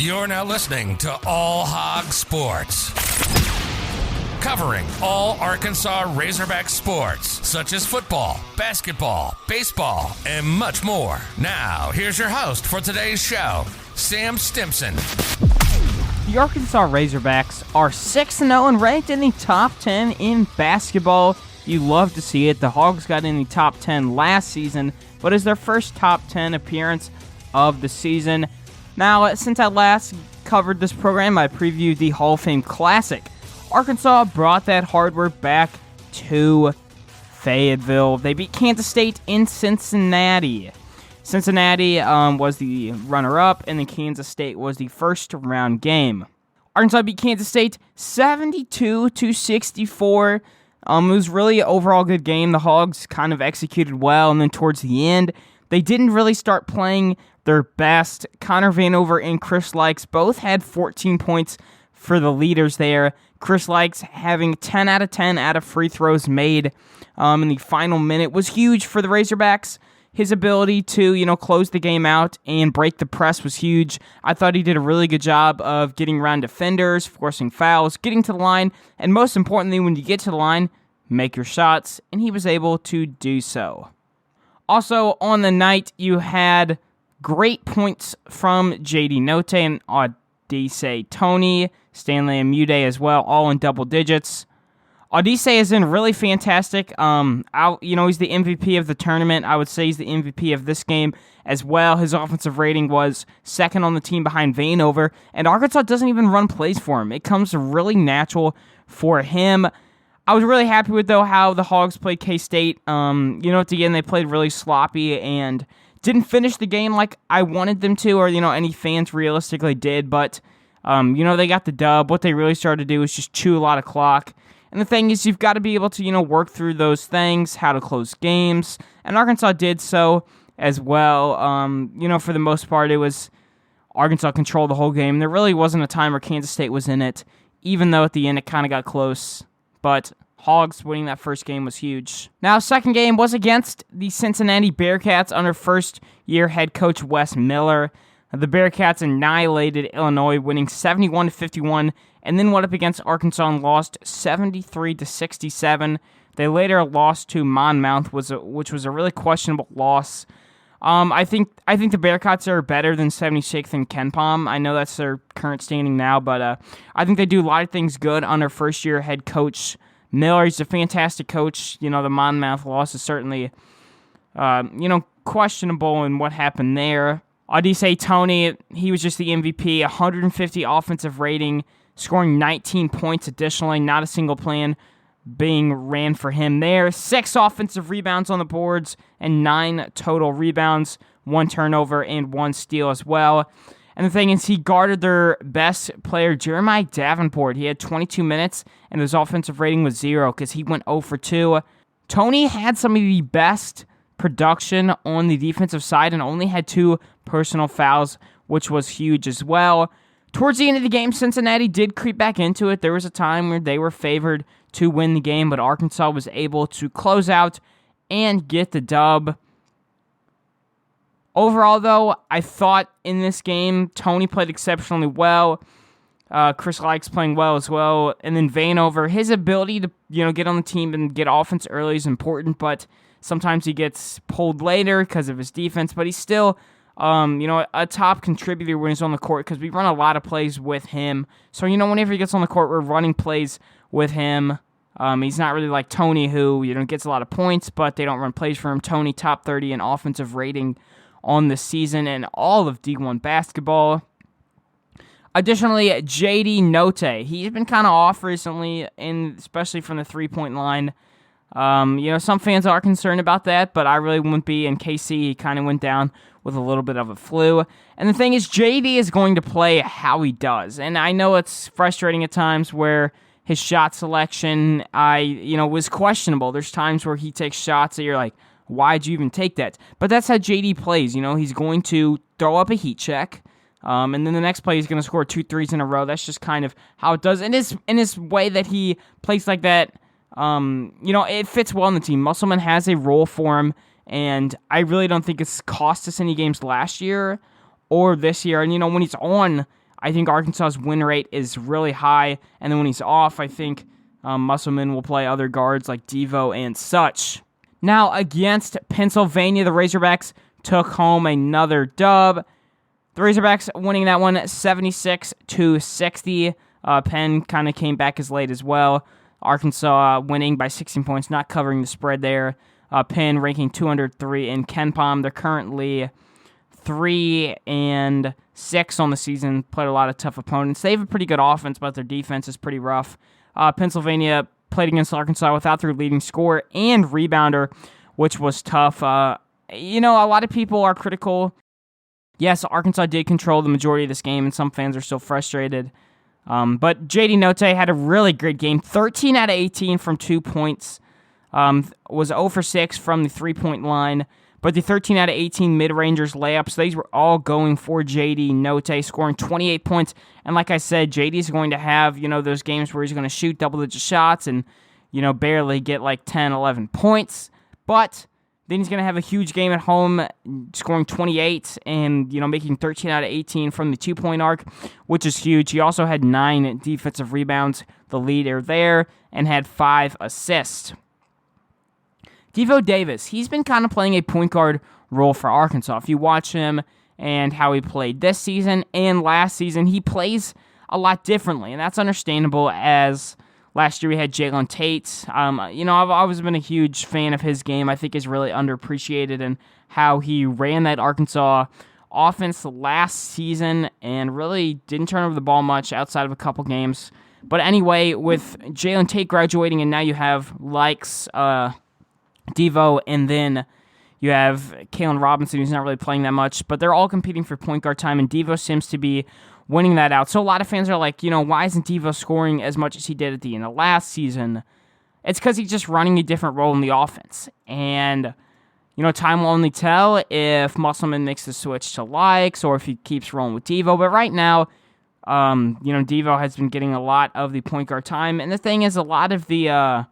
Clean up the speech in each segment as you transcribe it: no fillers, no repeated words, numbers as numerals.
You're now listening to All Hogs Sports, covering all Arkansas Razorback sports, such as football, basketball, baseball, and much more. Now, here's your host for today's show, Sam Stimson. The Arkansas Razorbacks are 6-0 and ranked in the top 10 in basketball. You love to see it. The Hogs got in the top 10 last season, but it's their first top 10 appearance of the season. Now, since I last covered this program, I previewed the HOF Classic. Arkansas brought that hardware back to Fayetteville. They beat Kansas State in Cincinnati. Cincinnati was the runner-up, and then Kansas State was the first-round game. Arkansas beat Kansas State 72-64. It was really an overall good game. The Hogs kind of executed well, and then towards the end, they didn't really start playing their best. Connor Vanover and Chris Likes both had 14 points for the leaders there. Chris Likes having 10 out of 10 out of free throws made in the final minute was huge for the Razorbacks. His ability to, close the game out and break the press was huge. I thought he did a really good job of getting around defenders, forcing fouls, getting to the line, and most importantly, when you get to the line, make your shots, and he was able to do so. Also, on the night, you had great points from J.D. Note and Odise Tony, Stanley and Mude as well, all in double digits. Odise is in really fantastic. He's the MVP of the tournament. I would say he's the MVP of this game as well. His offensive rating was second on the team behind Vanover, and Arkansas doesn't even run plays for him. It comes really natural for him. I was really happy with, though, how the Hogs played K-State. At the end, they played really sloppy and didn't finish the game like I wanted them to, or, any fans realistically did, but, they got the dub. What they really started to do was just chew a lot of clock. And the thing is, you've got to be able to, work through those things, how to close games, and Arkansas did so as well. For the most part, it was Arkansas controlled the whole game. There really wasn't a time where Kansas State was in it, even though at the end it kind of got close, but Hogs winning that first game was huge. Now, second game was against the Cincinnati Bearcats under first-year head coach Wes Miller. The Bearcats annihilated Illinois, winning 71-51, and then went up against Arkansas and lost 73-67. They later lost to Monmouth, which was a really questionable loss. I think the Bearcats are better than 76th and KenPom. I know that's their current standing now, but I think they do a lot of things good under first-year head coach Miller. He's a fantastic coach. The Monmouth loss is certainly, questionable in what happened there. Odise Tony, he was just the MVP, 150 offensive rating, scoring 19 points additionally, not a single plan being ran for him there. 6 offensive rebounds on the boards and 9 total rebounds, 1 turnover and 1 steal as well. And the thing is, he guarded their best player, Jeremiah Davenport. He had 22 minutes, and his offensive rating was 0 because he went 0 for 2. Tony had some of the best production on the defensive side and only had 2 personal fouls, which was huge as well. Towards the end of the game, Cincinnati did creep back into it. There was a time where they were favored to win the game, but Arkansas was able to close out and get the dub. Overall, though, I thought in this game, Tony played exceptionally well. Chris Likes playing well as well. And then Vanover, his ability to get on the team and get offense early is important, but sometimes he gets pulled later because of his defense. But he's still, a top contributor when he's on the court because we run a lot of plays with him. So, whenever he gets on the court, we're running plays with him. He's not really like Tony, who gets a lot of points, but they don't run plays for him. Tony, top 30 in offensive rating on the season and all of D1 basketball. Additionally, J.D. Note, he's been kind of off recently, especially from the three-point line. Some fans are concerned about that, but I really wouldn't be. In KC, he kind of went down with a little bit of a flu. And the thing is, J.D. is going to play how he does. And I know it's frustrating at times where his shot selection, was questionable. There's times where he takes shots that you're like, why'd you even take that? But that's how JD plays. He's going to throw up a heat check, and then the next play he's going to score 2 threes in a row. That's just kind of how it does. And in his way that he plays like that, it fits well in the team. Musselman has a role for him, and I really don't think it's cost us any games last year or this year. And, when he's on, I think Arkansas's win rate is really high, and then when he's off, I think Musselman will play other guards like Devo and such. Now, against Pennsylvania, the Razorbacks took home another dub. The Razorbacks winning that one 76-60. Penn kind of came back as late as well. Arkansas winning by 16 points, not covering the spread there. Penn ranking 203 in KenPom. They're currently 3-6 on the season. Played a lot of tough opponents. They have a pretty good offense, but their defense is pretty rough. Pennsylvania played against Arkansas without their leading scorer and rebounder, which was tough. A lot of people are critical. Yes, Arkansas did control the majority of this game, and some fans are still frustrated. But J.D. Note had a really good game. 13 out of 18 from 2 points. Was 0 for 6 from the 3-point line. But the 13 out of 18 mid-rangers layups, these were all going for J.D. Note, scoring 28 points. And like I said, J.D. is going to have, those games where he's going to shoot double-digit shots and, barely get like 10, 11 points. But then he's going to have a huge game at home, scoring 28 and, making 13 out of 18 from the 2-point arc, which is huge. He also had 9 defensive rebounds, the leader there, and had 5 assists. Devo Davis, he's been kind of playing a point guard role for Arkansas. If you watch him and how he played this season and last season, he plays a lot differently, and that's understandable as last year we had Jalen Tate. I've always been a huge fan of his game. I think he's really underappreciated in how he ran that Arkansas offense last season and really didn't turn over the ball much outside of a couple games. But anyway, with Jalen Tate graduating and now you have likes Devo, and then you have Kalen Robinson, who's not really playing that much, but they're all competing for point guard time, and Devo seems to be winning that out. So a lot of fans are like, why isn't Devo scoring as much as he did at the end of last season? It's because he's just running a different role in the offense. And, time will only tell if Musselman makes the switch to likes or if he keeps rolling with Devo. But right now, Devo has been getting a lot of the point guard time. And the thing is, a lot of the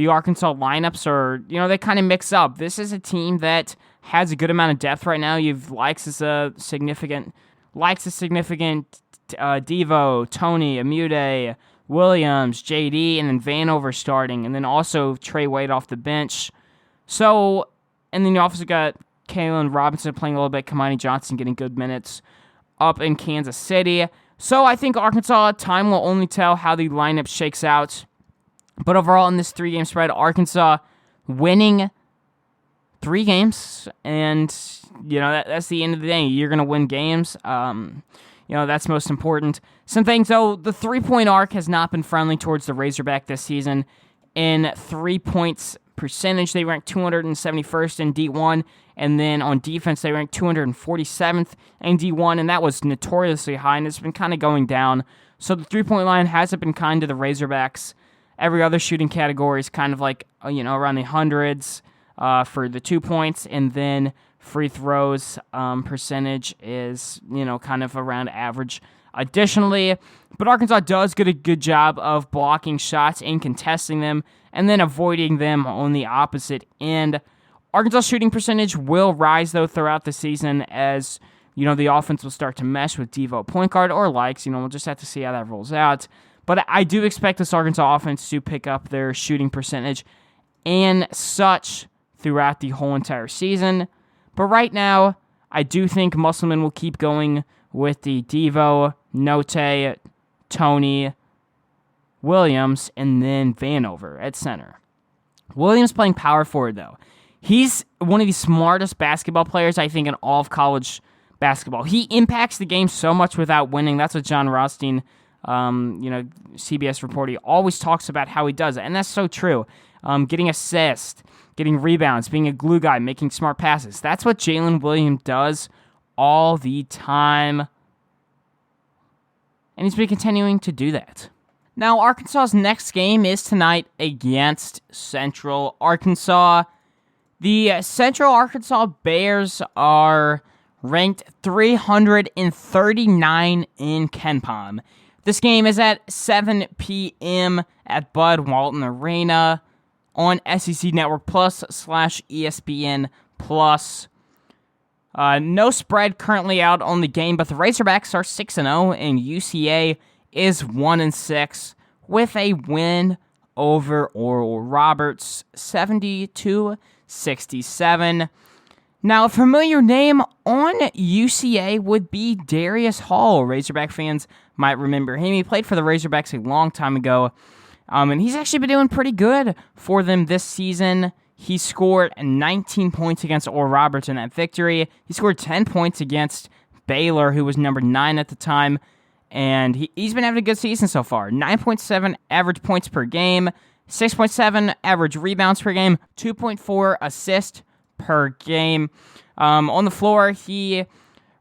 Arkansas lineups are, they kind of mix up. This is a team that has a good amount of depth right now. You've likes is a significant Devo, Tony, Amude, Williams, JD, and then Vanover starting, and then also Trey Wade off the bench. So, and then you also got Kalen Robinson playing a little bit, Kamani Johnson getting good minutes up in Kansas City. So I think Arkansas, time will only tell how the lineup shakes out. But overall, in this 3-game spread, Arkansas winning 3 games, and, that's the end of the day. You're going to win games. That's most important. Some things, though, the 3-point arc has not been friendly towards the Razorback this season. In 3 points percentage, they ranked 271st in D1, and then on defense, they ranked 247th in D1, and that was notoriously high, and it's been kind of going down. So the 3-point line hasn't been kind to the Razorbacks. Every other shooting category is kind of like, around the hundreds for the 2 points, and then free throws percentage is, kind of around average. Additionally, but Arkansas does get a good job of blocking shots and contesting them, and then avoiding them on the opposite end. Arkansas shooting percentage will rise, though, throughout the season as, the offense will start to mesh with Devo point guard or likes. We'll just have to see how that rolls out. But I do expect this Arkansas offense to pick up their shooting percentage and such throughout the whole entire season. But right now, I do think Musselman will keep going with the Devo, Note, Tony, Williams, and then Vanover at center. Williams playing power forward, though. He's one of the smartest basketball players, I think, in all of college basketball. He impacts the game so much without winning. That's what John Rothstein, CBS reporter, always talks about how he does it, and that's so true. Getting assists, getting rebounds, being a glue guy, making smart passes. That's what Jalen Williams does all the time, and he's been continuing to do that. Now, Arkansas's next game is tonight against Central Arkansas. The Central Arkansas Bears are ranked 339 in KenPom. This game is at 7 p.m. at Bud Walton Arena on SEC Network Plus /ESPN Plus. No spread currently out on the game, but the Razorbacks are 6-0, and UCA is 1-6 with a win over Oral Roberts, 70-67. Now, a familiar name on UCA would be Darius Hall. Razorback fans might remember him. He played for the Razorbacks a long time ago, and he's actually been doing pretty good for them this season. He scored 19 points against Oral Roberts in that victory. He scored 10 points against Baylor, who was number 9 at the time, and he's been having a good season so far. 9.7 average points per game, 6.7 average rebounds per game, 2.4 assists per game. On the floor, he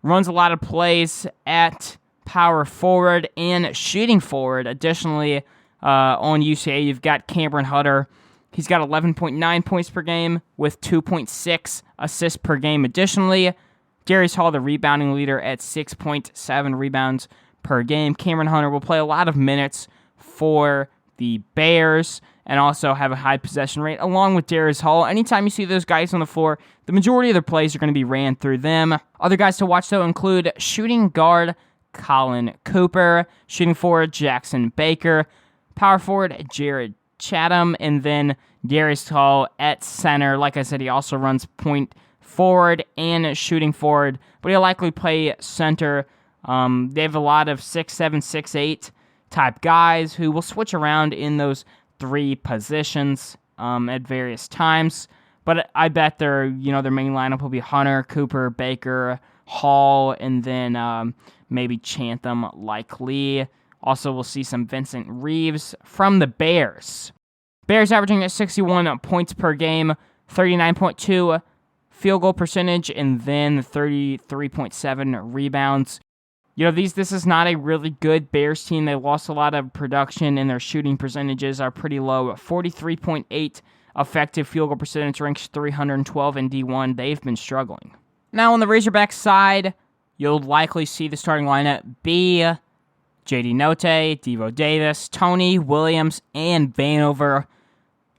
runs a lot of plays at power forward and shooting forward. Additionally, on UCA, you've got Cameron Hutter. He's got 11.9 points per game with 2.6 assists per game. Additionally, Darius Hall, the rebounding leader, at 6.7 rebounds per game. Cameron Hunter will play a lot of minutes for the Bears and also have a high possession rate, along with Darius Hall. Anytime you see those guys on the floor, the majority of their plays are going to be ran through them. Other guys to watch, though, include shooting guard Colin Cooper, shooting forward Jackson Baker, power forward Jared Chatham, and then Darius Hall at center. Like I said, he also runs point forward and shooting forward, but he'll likely play center. They have a lot of 6'7", 6'8" type guys who will switch around in those three positions at various times. But I bet their main lineup will be Hunter, Cooper, Baker, Hall, and then maybe Chatham likely. Also, we'll see some Vincent Reeves from the Bears. Bears averaging at 61 points per game, 39.2 field goal percentage, and then 33.7 rebounds. This is not a really good Bears team. They lost a lot of production, and their shooting percentages are pretty low. 43.8 effective field goal percentage, ranks 312 in D1. They've been struggling. Now, on the Razorback side, you'll likely see the starting lineup be J.D. Note, Devo Davis, Tony Williams, and Vanover.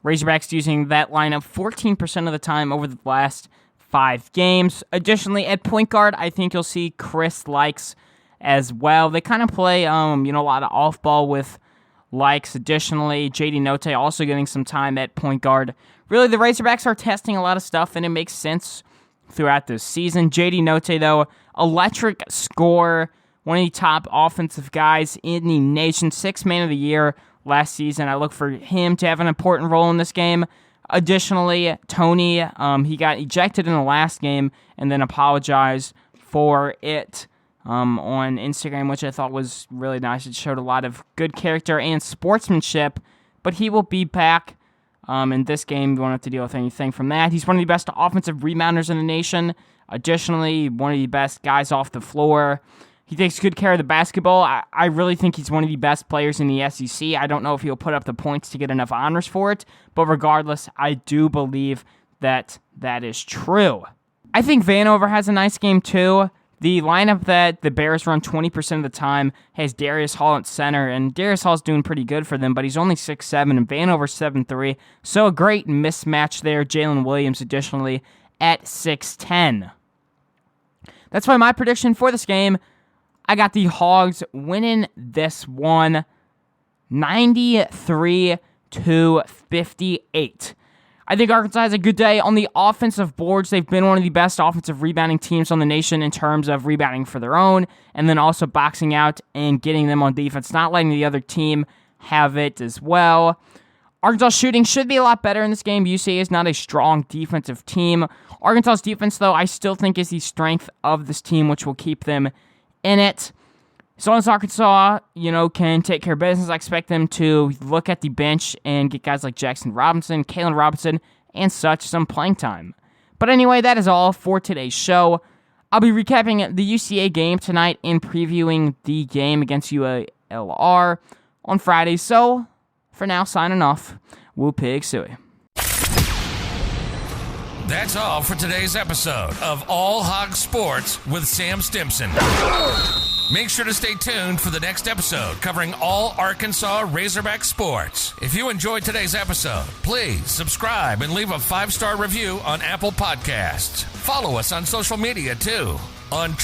Razorbacks using that lineup 14% of the time over the last 5 games. Additionally, at point guard, I think you'll see Chris Likes as well. They kind of play, a lot of off-ball with Likes. Additionally, J.D. Note also getting some time at point guard. Really, the Razorbacks are testing a lot of stuff, and it makes sense throughout this season. J.D. Note, though, electric scorer, one of the top offensive guys in the nation, 6th man of the year last season. I look for him to have an important role in this game. Additionally, Tony, he got ejected in the last game and then apologized for it on Instagram, which I thought was really nice. It showed a lot of good character and sportsmanship, but he will be back in this game. You won't have to deal with anything from that. He's one of the best offensive rebounders in the nation. Additionally, one of the best guys off the floor. He takes good care of the basketball. I really think he's one of the best players in the SEC. I don't know if he'll put up the points to get enough honors for it, but regardless, I do believe that is true. I think Vanover has a nice game too. The lineup that the Bears run 20% of the time has Darius Hall at center, and Darius Hall's doing pretty good for them, but he's only 6'7", and Vanover's 7'3", so a great mismatch there. Jalen Williams, additionally, at 6'10". That's why my prediction for this game, I got the Hogs winning this one 93-58. I think Arkansas has a good day on the offensive boards. They've been one of the best offensive rebounding teams on the nation in terms of rebounding for their own, and then also boxing out and getting them on defense, not letting the other team have it as well. Arkansas shooting should be a lot better in this game. UCA is not a strong defensive team. Arkansas's defense, though, I still think is the strength of this team, which will keep them in it. As long as Arkansas, can take care of business, I expect them to look at the bench and get guys like Jackson Robinson, Kalen Robinson, and such some playing time. But anyway, that is all for today's show. I'll be recapping the UCA game tonight and previewing the game against UALR on Friday. So, for now, signing off. Woo Pig Suey. That's all for today's episode of All Hog Sports with Sam Stimson. Make sure to stay tuned for the next episode covering all Arkansas Razorback sports. If you enjoyed today's episode, please subscribe and leave a 5-star review on Apple Podcasts. Follow us on social media too. On